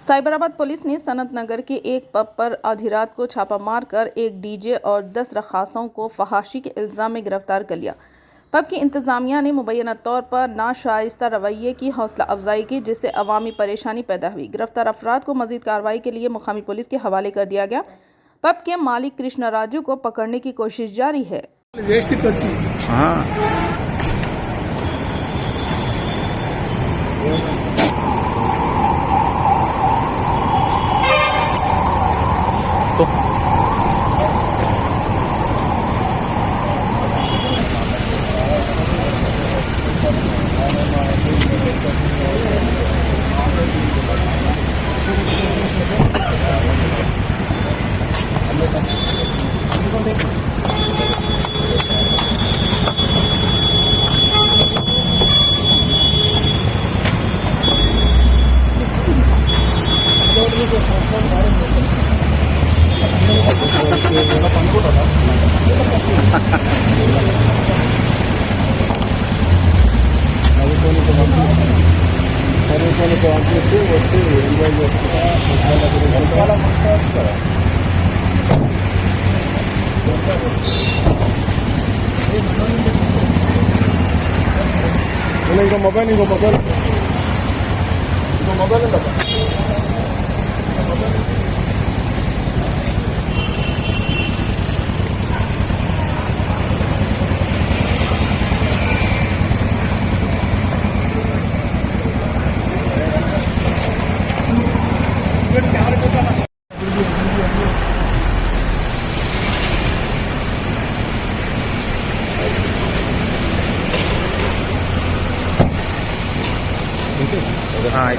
Cyberabad police ने सनत नगर के एक पब पर आधी रात को छापा मारकर एक डीजे और 10 रखासों को फहाशी के इल्ज़ाम में गिरफ्तार कर लिया। पब की इंतज़ामिया ने मुबैना तौर पर नाशाइस्ता रवैये की हौसला अफजाई की, जिससे अवामी परेशानी पैदा हुई। गिरफ्तार अफराद को मजीद कार्रवाई के लिए मुकामी पुलिस के हवाले कर दिया गया। पब के मालिक कृष्णा राजू को पकड़ने की कोशिश जारी है। ఇంకో మొబైల్ ఉందా? हाँ